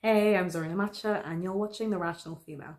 Hey, I'm Zarina Matcha, and you're watching The Rational Female.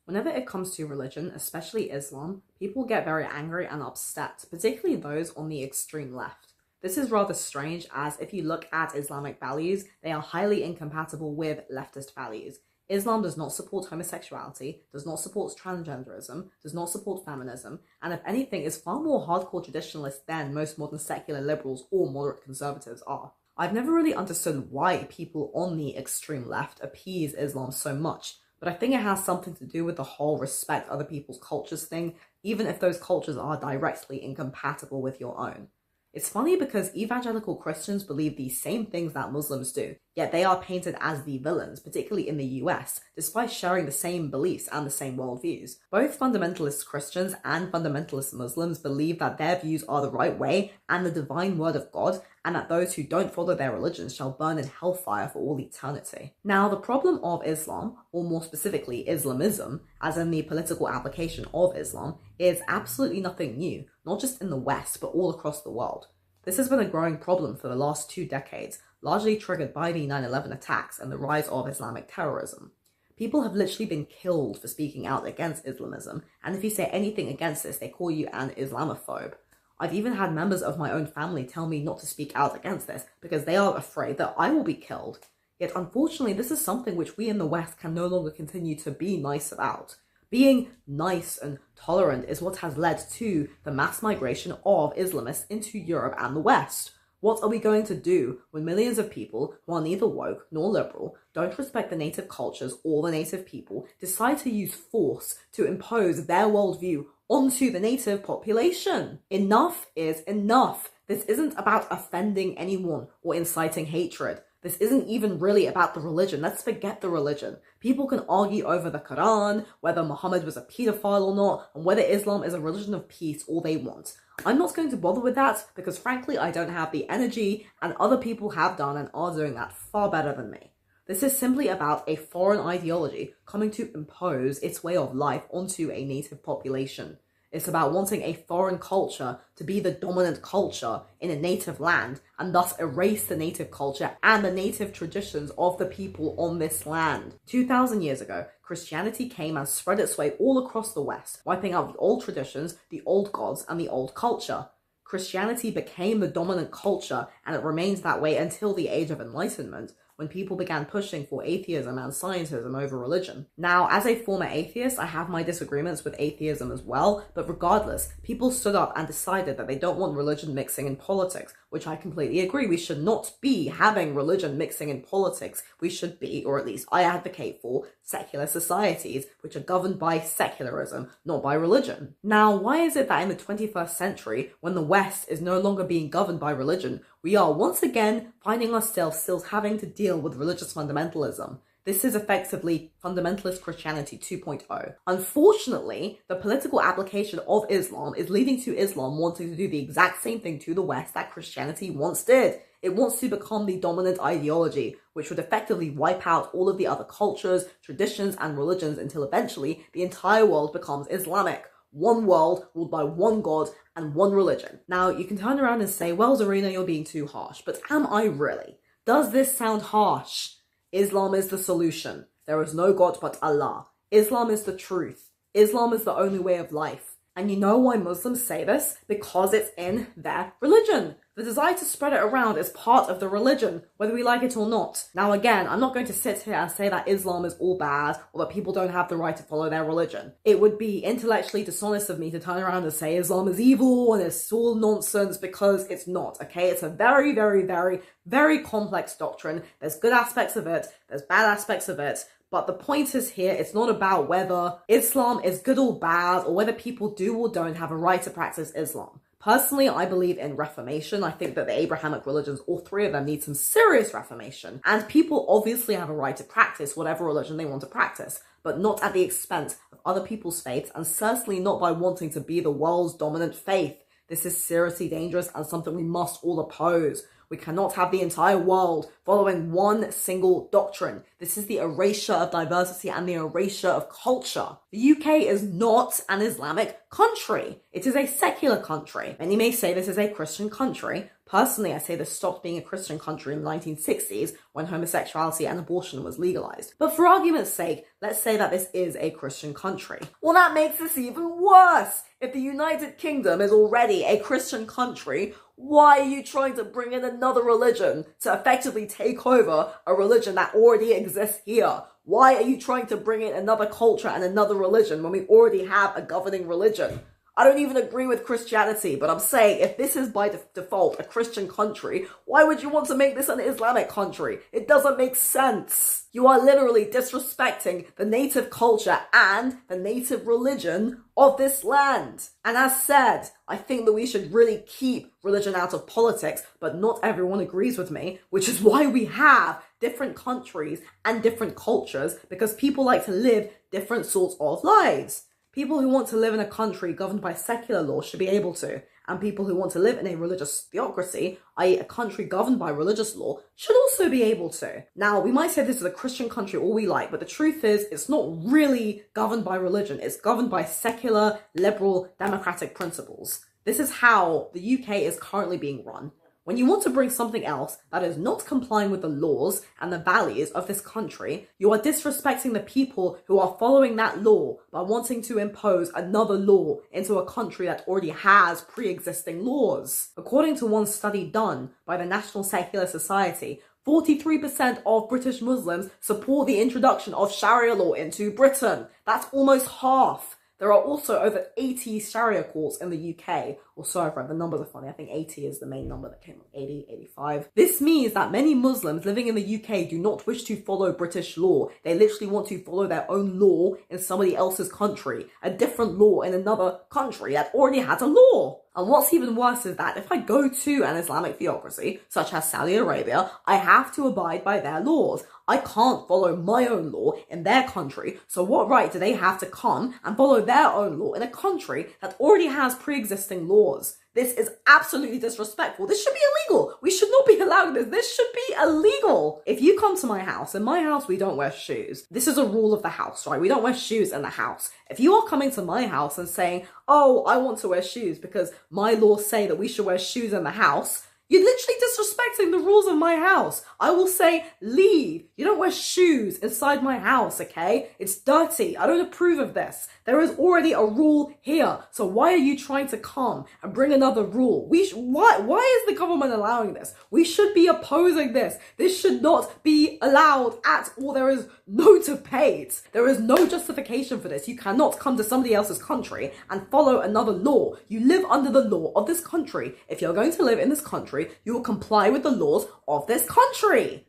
Whenever it comes to religion, especially Islam, people get very angry and upset, particularly those on the extreme left. This is rather strange, as if you look at Islamic values, they are highly incompatible with leftist values. Islam does not support homosexuality, does not support transgenderism, does not support feminism, and if anything is far more hardcore traditionalist than most modern secular liberals or moderate conservatives are. I've never really understood why people on the extreme left appease Islam so much, but I think it has something to do with the whole respect other people's cultures thing, even if those cultures are directly incompatible with your own. It's funny because evangelical Christians believe these same things that Muslims do, yet they are painted as the villains, particularly in the US, despite sharing the same beliefs and the same worldviews. Both fundamentalist Christians and fundamentalist Muslims believe that their views are the right way and the divine word of God, and that those who don't follow their religions shall burn in hellfire for all eternity. Now, the problem of Islam, or more specifically Islamism, as in the political application of Islam, is absolutely nothing new, not just in the West, but all across the world. This has been a growing problem for the last 2 decades, largely triggered by the 9/11 attacks and the rise of Islamic terrorism. People have literally been killed for speaking out against Islamism, and if you say anything against this, they call you an Islamophobe. I've even had members of my own family tell me not to speak out against this because they are afraid that I will be killed. Yet unfortunately, this is something which we in the West can no longer continue to be nice about. Being nice and tolerant is what has led to the mass migration of Islamists into Europe and the West. What are we going to do when millions of people who are neither woke nor liberal, don't respect the native cultures or the native people, decide to use force to impose their worldview onto the native population? Enough is enough. This isn't about offending anyone or inciting hatred. This isn't even really about the religion. Let's forget the religion. People can argue over the Quran, whether Muhammad was a pedophile or not, and whether Islam is a religion of peace all they want. I'm not going to bother with that because frankly I don't have the energy, and other people have done and are doing that far better than me. This is simply about a foreign ideology coming to impose its way of life onto a native population. It's about wanting a foreign culture to be the dominant culture in a native land and thus erase the native culture and the native traditions of the people on this land. 2,000 years ago, Christianity came and spread its way all across the West, wiping out the old traditions, the old gods, and the old culture. Christianity became the dominant culture, and it remains that way until the Age of Enlightenment, when people began pushing for atheism and scientism over religion. Now, as a former atheist, I have my disagreements with atheism as well, but regardless, people stood up and decided that they don't want religion mixing in politics, which I completely agree. We should not be having religion mixing in politics. We should be, or at least I advocate for, secular societies, which are governed by secularism, not by religion. Now, why is it that in the 21st century, when the West is no longer being governed by religion, we are once again finding ourselves still having to deal with religious fundamentalism? This is effectively fundamentalist Christianity 2.0. Unfortunately, the political application of Islam is leading to Islam wanting to do the exact same thing to the West that Christianity once did. It wants to become the dominant ideology, which would effectively wipe out all of the other cultures, traditions, and religions until eventually the entire world becomes Islamic. One world ruled by one God and one religion. Now, you can turn around and say, well, Zarina, you're being too harsh, but am I really? Does this sound harsh? Islam is the solution. There is no God but Allah. Islam is the truth. Islam is the only way of life. And you know why Muslims say this? Because it's in their religion. The desire to spread it around is part of the religion, whether we like it or not. Now again, I'm not going to sit here and say that Islam is all bad or that people don't have the right to follow their religion. It would be intellectually dishonest of me to turn around and say Islam is evil and it's all nonsense, because it's not, okay? It's a very, very, very, very complex doctrine. There's good aspects of it, there's bad aspects of it. But the point is here, it's not about whether Islam is good or bad, or whether people do or don't have a right to practice Islam. Personally, I believe in reformation. I think that the Abrahamic religions, all 3 of them, need some serious reformation. And people obviously have a right to practice whatever religion they want to practice, but not at the expense of other people's faiths, and certainly not by wanting to be the world's dominant faith. This is seriously dangerous and something we must all oppose. We cannot have the entire world following one single doctrine. This is the erasure of diversity and the erasure of culture. The UK is not an Islamic country. It is a secular country. Many may say this is a Christian country. Personally, I say this stopped being a Christian country in the 1960s when homosexuality and abortion was legalized. But for argument's sake, let's say that this is a Christian country. Well, that makes this even worse. If the United Kingdom is already a Christian country, why are you trying to bring in another religion to effectively take over a religion that already exists here? Why are you trying to bring in another culture and another religion when we already have a governing religion? I don't even agree with Christianity, but I'm saying if this is by default a Christian country, why would you want to make this an Islamic country? It doesn't make sense. You are literally disrespecting the native culture and the native religion of this land. And as said, I think that we should really keep religion out of politics, but not everyone agrees with me, which is why we have different countries and different cultures, because people like to live different sorts of lives. People who want to live in a country governed by secular law should be able to, and people who want to live in a religious theocracy, i.e. a country governed by religious law, should also be able to. Now, we might say this is a Christian country all we like, but the truth is it's not really governed by religion. It's governed by secular, liberal, democratic principles. This is how the UK is currently being run. When you want to bring something else that is not complying with the laws and the values of this country, you are disrespecting the people who are following that law by wanting to impose another law into a country that already has pre-existing laws. According to one study done by the National Secular Society, 43% of British Muslims support the introduction of Sharia law into Britain. That's almost half. There are also over 80 Sharia courts in the UK. Or so I've read, the numbers are funny. I think 80 is the main number that came up, 80, 85. This means that many Muslims living in the UK do not wish to follow British law. They literally want to follow their own law in somebody else's country, a different law in another country that already has a law. And what's even worse is that if I go to an Islamic theocracy, such as Saudi Arabia, I have to abide by their laws. I can't follow my own law in their country, so what right do they have to come and follow their own law in a country that already has pre-existing laws? This is absolutely disrespectful. This should be illegal. We should not be allowed this. This should be illegal. If you come to my house, in my house we don't wear shoes. This is a rule of the house, right? We don't wear shoes in the house. If you are coming to my house and saying, oh, I want to wear shoes because my laws say that we should wear shoes in the house, you're literally disrespecting the rules of my house. I will say, leave. You don't wear shoes inside my house, okay? It's dirty. I don't approve of this. There is already a rule here. So why are you trying to come and bring another rule? Why is the government allowing this? We should be opposing this. This should not be allowed at all. There is no debate. There is no justification for this. You cannot come to somebody else's country and follow another law. You live under the law of this country. If you're going to live in this country, you will comply with the laws of this country.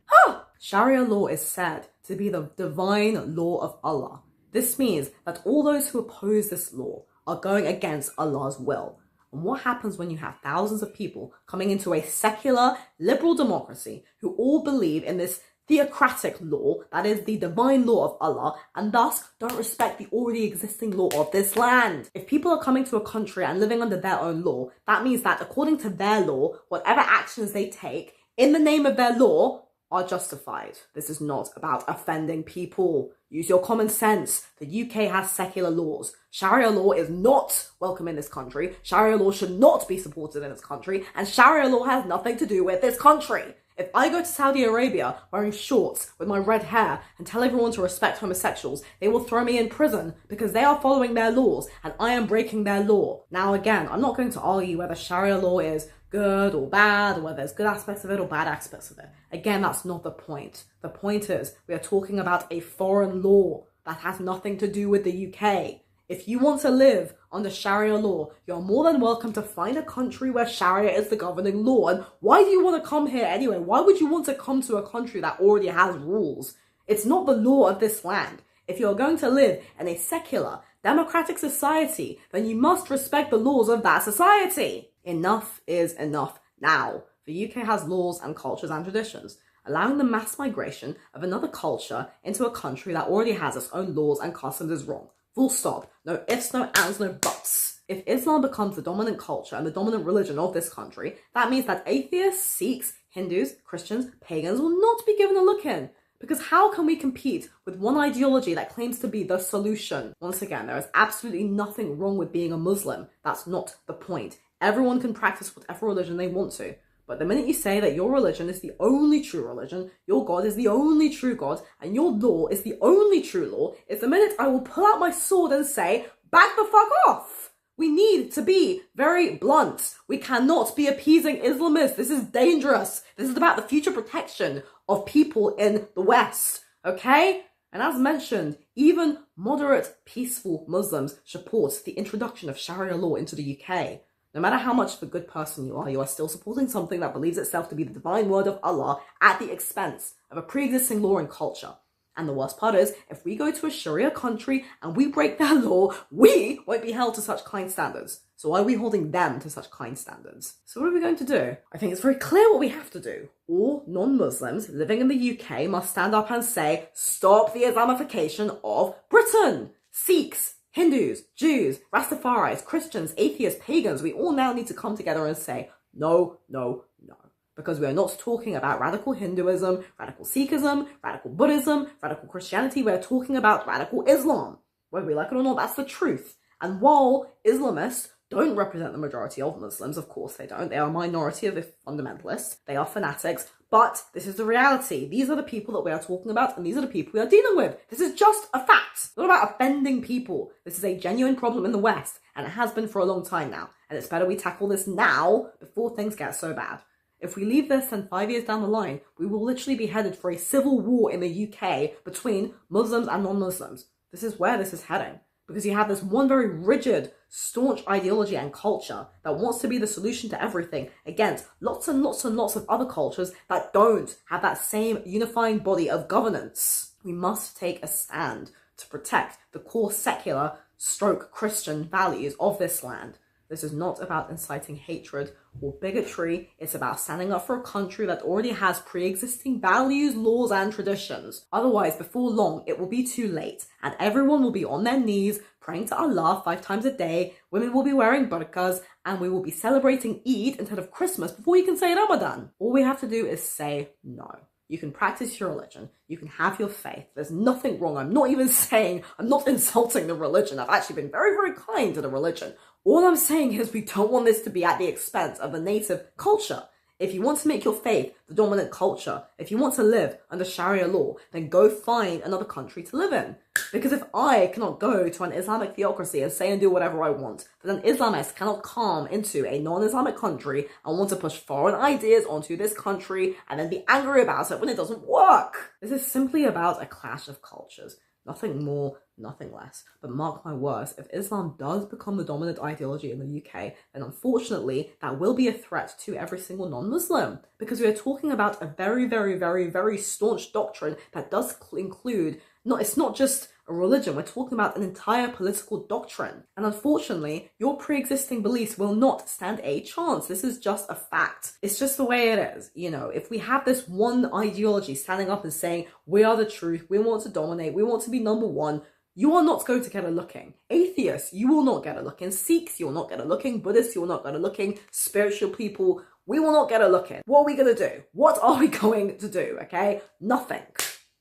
Sharia law is said to be the divine law of Allah. This means that all those who oppose this law are going against Allah's will. And what happens when you have thousands of people coming into a secular, liberal democracy who all believe in this theocratic law, that is the divine law of Allah, and thus don't respect the already existing law of this land? If people are coming to a country and living under their own law, that means that according to their law, whatever actions they take in the name of their law are justified. This is not about offending people. Use your common sense. The UK has secular laws. Sharia law is not welcome in this country. Sharia law should not be supported in this country, and Sharia law has nothing to do with this country. If I go to Saudi Arabia wearing shorts with my red hair and tell everyone to respect homosexuals, they will throw me in prison because they are following their laws and I am breaking their law. Now again, I'm not going to argue whether Sharia law is good or bad, or whether there's good aspects of it or bad aspects of it. Again, that's not the point. The point is we are talking about a foreign law that has nothing to do with the UK. If you want to live under Sharia law, you're more than welcome to find a country where Sharia is the governing law. And why do you want to come here anyway? Why would you want to come to a country that already has rules? It's not the law of this land. If you're going to live in a secular, democratic society, then you must respect the laws of that society. Enough is enough now. The UK has laws and cultures and traditions. Allowing the mass migration of another culture into a country that already has its own laws and customs is wrong. Full stop. No ifs, no ands, no buts. If Islam becomes the dominant culture and the dominant religion of this country, that means that atheists, Sikhs, Hindus, Christians, pagans will not be given a look in. Because how can we compete with one ideology that claims to be the solution? Once again, there is absolutely nothing wrong with being a Muslim. That's not the point. Everyone can practice whatever religion they want to. But the minute you say that your religion is the only true religion, your God is the only true God, and your law is the only true law, is the minute I will pull out my sword and say, back the fuck off! We need to be very blunt. We cannot be appeasing Islamists. This is dangerous. This is about the future protection of people in the West, okay? And as mentioned, even moderate, peaceful Muslims support the introduction of Sharia law into the UK. No matter how much of a good person you are still supporting something that believes itself to be the divine word of Allah at the expense of a pre-existing law and culture. And the worst part is, if we go to a Sharia country and we break their law, we won't be held to such kind standards. So why are we holding them to such kind standards? So what are we going to do? I think it's very clear what we have to do. All non-Muslims living in the UK must stand up and say, stop the Islamification of Britain. Sikhs, Hindus, Jews, Rastafaris, Christians, atheists, pagans, we all now need to come together and say, no, no, no. Because we are not talking about radical Hinduism, radical Sikhism, radical Buddhism, radical Christianity. We're talking about radical Islam. Whether we like it or not, that's the truth. And while Islamists don't represent the majority of Muslims, of course they don't. They are a minority of the fundamentalists. They are fanatics. But this is the reality. These are the people that we are talking about, and these are the people we are dealing with. This is just a fact. It's not about offending people. This is a genuine problem in the West, and it has been for a long time now. And it's better we tackle this now before things get so bad. If we leave this, then 5 years down the line, we will literally be headed for a civil war in the UK between Muslims and non-Muslims. This is where this is heading. Because you have this one very rigid, staunch ideology and culture that wants to be the solution to everything against lots and lots and lots of other cultures that don't have that same unifying body of governance. We must take a stand to protect the core secular / Christian values of this land. This is not about inciting hatred or bigotry. It's about standing up for a country that already has pre-existing values, laws, and traditions. Otherwise, before long, it will be too late, and everyone will be on their knees praying to Allah 5 times a day. Women will be wearing burqas, and we will be celebrating Eid instead of Christmas before you can say Ramadan. All we have to do is say no. You can practice your religion. You can have your faith. There's nothing wrong. I'm not insulting the religion. I've actually been very, very kind to the religion. All I'm saying is we don't want this to be at the expense of the native culture. If you want to make your faith the dominant culture, if you want to live under Sharia law, then go find another country to live in. Because if I cannot go to an Islamic theocracy and say and do whatever I want, then an Islamist cannot come into a non-Islamic country and want to push foreign ideas onto this country and then be angry about it when it doesn't work. This is simply about a clash of cultures. Nothing more, nothing less. But mark my words, if Islam does become the dominant ideology in the UK, then unfortunately that will be a threat to every single non-Muslim. Because we are talking about a very, very, very, very staunch doctrine that does include, it's not just a religion, we're talking about an entire political doctrine. And unfortunately, your pre-existing beliefs will not stand a chance. This is just a fact. It's just the way it is. You know, if we have this one ideology standing up and saying, we are the truth, we want to dominate, we want to be number one, you are not going to get a looking. Atheists, you will not get a looking. Sikhs, you will not get a looking. Buddhists, you will not get a looking. Spiritual people, we will not get a looking. What are we going to do? What are we going to do, okay? Nothing.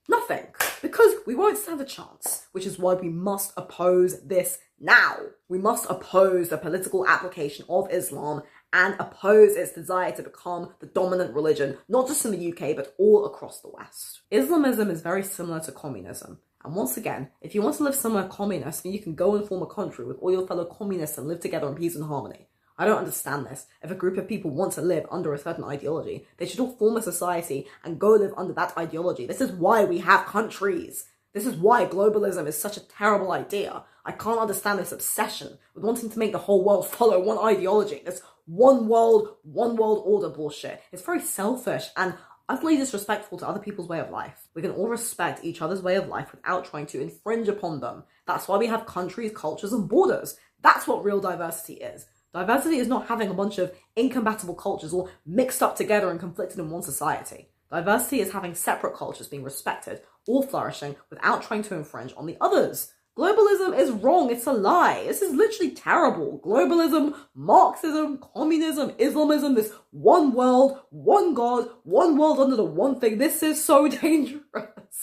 Nothing. Because we won't stand a chance, which is why we must oppose this now. We must oppose the political application of Islam and oppose its desire to become the dominant religion, not just in the UK, but all across the West. Islamism is very similar to communism. And once again, if you want to live somewhere communist, then you can go and form a country with all your fellow communists and live together in peace and harmony. I don't understand this. If a group of people want to live under a certain ideology, they should all form a society and go live under that ideology. This is why we have countries. This is why globalism is such a terrible idea. I can't understand this obsession with wanting to make the whole world follow one ideology. This one world order bullshit. It's very selfish and utterly disrespectful to other people's way of life. We can all respect each other's way of life without trying to infringe upon them. That's why we have countries, cultures, and borders. That's what real diversity is. Diversity is not having a bunch of incompatible cultures all mixed up together and conflicted in one society. Diversity is having separate cultures being respected, all flourishing without trying to infringe on the others. Globalism is wrong, it's a lie. This is literally terrible. Globalism, Marxism, communism, Islamism, this one world, one God, one world under the one thing. This is so dangerous.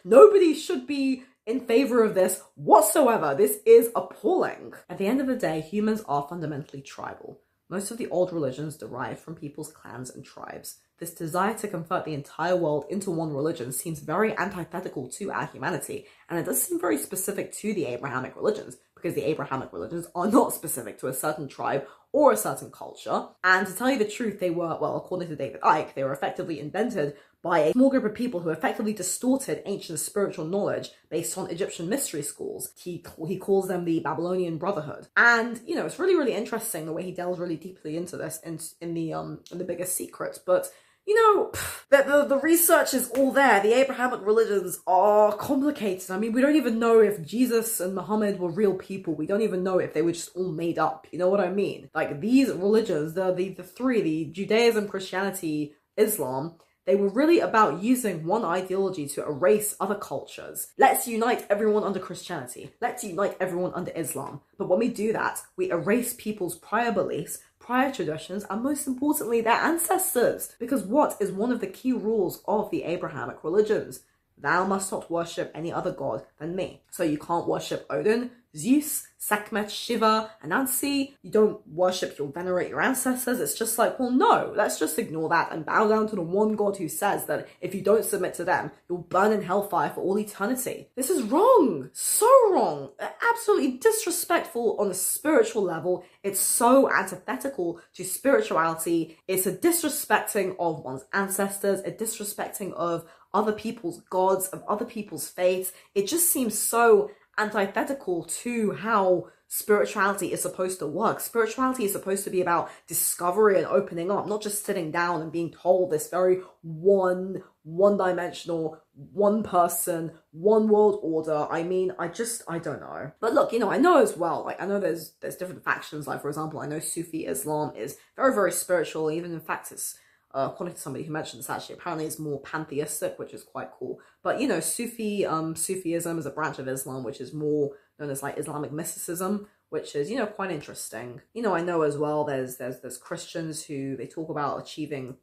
Nobody should be in favor of this whatsoever. This is appalling. At the end of the day, humans are fundamentally tribal. Most of the old religions derive from people's clans and tribes. This desire to convert the entire world into one religion seems very antithetical to our humanity, and it does seem very specific to the Abrahamic religions, because the Abrahamic religions are not specific to a certain tribe or a certain culture. And to tell you the truth, they were, well, according to David Icke, they were effectively invented by a small group of people who effectively distorted ancient spiritual knowledge based on Egyptian mystery schools. He calls them the Babylonian Brotherhood. And, you know, it's really, really interesting the way he delves really deeply into this in the Biggest Secret. But, you know, the research is all there. The Abrahamic religions are complicated. I mean, we don't even know if Jesus and Muhammad were real people. We don't even know if they were just all made up. You know what I mean? Like, these religions, the three, the Judaism, Christianity, Islam, they were really about using one ideology to erase other cultures. Let's unite everyone under Christianity. Let's unite everyone under Islam. But when we do that, we erase people's prior beliefs, prior traditions, and most importantly, their ancestors. Because what is one of the key rules of the Abrahamic religions? Thou must not worship any other god than me. So you can't worship Odin, Zeus, Sekhmet, Shiva, Anansi. You don't worship or venerate your ancestors. It's just like, well, no, let's just ignore that and bow down to the one God who says that if you don't submit to them, you'll burn in hellfire for all eternity. This is wrong. So wrong. Absolutely disrespectful on a spiritual level. It's so antithetical to spirituality. It's a disrespecting of one's ancestors, a disrespecting of other people's gods, of other people's faiths. It just seems so antithetical to how spirituality is supposed to work. Spirituality is supposed to be about discovery and opening up, not just sitting down and being told this very one-dimensional, one person, one world order. I mean, I don't know. But look, you know, I know as well, like, I know there's different factions. Like, for example, I know Sufi Islam is very, very spiritual. Even in fact, it's according to somebody who mentioned this, actually, apparently it's more pantheistic, which is quite cool. But, you know, Sufism is a branch of Islam, which is more known as, like, Islamic mysticism, which is, you know, quite interesting. You know, I know as well there's Christians who, they talk about achieving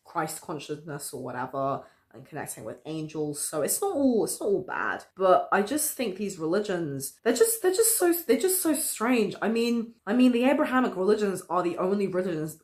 Christ consciousness or whatever, and connecting with angels. So it's not all bad. But I just think these religions, they're just so strange. I mean, the Abrahamic religions are the only religions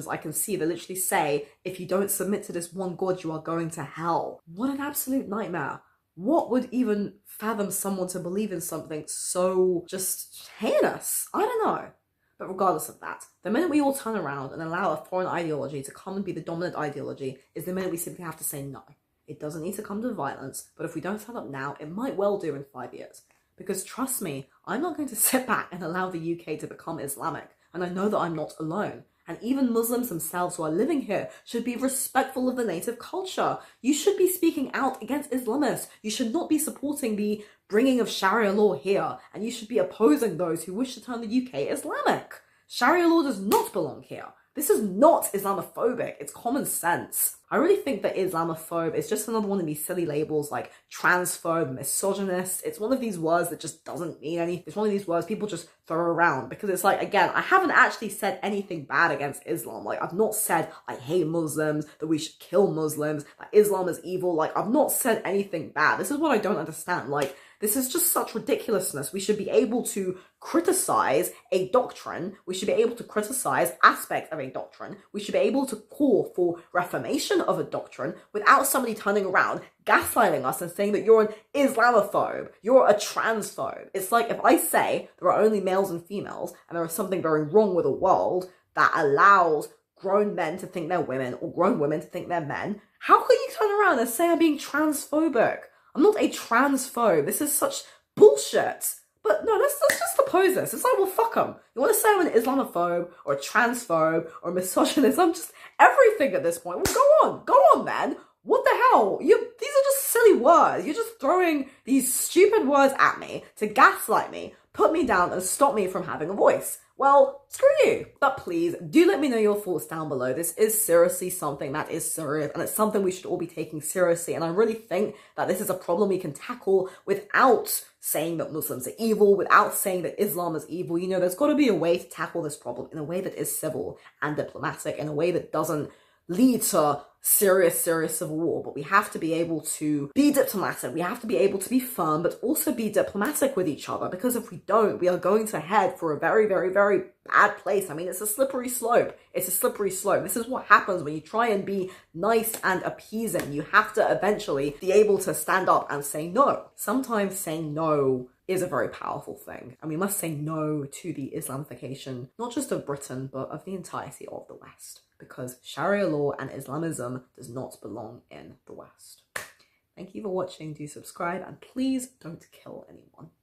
I can see that literally say, if you don't submit to this one God, you are going to hell. What an absolute nightmare. What would even fathom someone to believe in something so just heinous? I don't know. But regardless of that, the minute we all turn around and allow a foreign ideology to come and be the dominant ideology is the minute we simply have to say no. It doesn't need to come to violence, but if we don't stand up now, it might well do in 5 years. Because trust me, I'm not going to sit back and allow the UK to become Islamic. And I know that I'm not alone. And even Muslims themselves who are living here should be respectful of the native culture. You should be speaking out against Islamists. You should not be supporting the bringing of Sharia law here. And you should be opposing those who wish to turn the UK Islamic. Sharia law does not belong here. This is not Islamophobic. It's common sense. I really think that Islamophobe is just another one of these silly labels like transphobe, misogynist. It's one of these words that just doesn't mean anything. It's one of these words people just throw around because it's like, again, I haven't actually said anything bad against Islam. Like, I've not said I hate Muslims, that we should kill Muslims, that Islam is evil. Like, I've not said anything bad. This is what I don't understand. Like, this is just such ridiculousness. We should be able to criticize a doctrine. We should be able to criticize aspects of a doctrine. We should be able to call for reformation of a doctrine without somebody turning around, gaslighting us and saying that you're an Islamophobe, you're a transphobe. It's like if I say there are only males and females and there is something very wrong with a world that allows grown men to think they're women or grown women to think they're men, how can you turn around and say I'm being transphobic? I'm not a transphobe. This is such bullshit. But no, let's just oppose this. It's like, well, fuck them. You want to say I'm an Islamophobe or a transphobe or a misogynist? I'm just everything at this point. Well, go on, man. What the hell? These are just silly words. You're just throwing these stupid words at me to gaslight me, put me down, and stop me from having a voice. Well, screw you. But please, do let me know your thoughts down below. This is seriously something that is serious, and it's something we should all be taking seriously. And I really think that this is a problem we can tackle without saying that Muslims are evil, without saying that Islam is evil. You know, there's got to be a way to tackle this problem in a way that is civil and diplomatic, in a way that doesn't lead to serious civil war, but we have to be able to be diplomatic. We have to be able to be firm, but also be diplomatic with each other, because if we don't, we are going to head for a very, very, very bad place. I mean, it's a slippery slope. It's a slippery slope. This is what happens when you try and be nice and appeasing. You have to eventually be able to stand up and say no. Sometimes saying no is a very powerful thing, and we must say no to the Islamification, not just of Britain, but of the entirety of the West, because Sharia law and Islamism does not belong in the West. Thank you for watching. Do subscribe, and please don't kill anyone.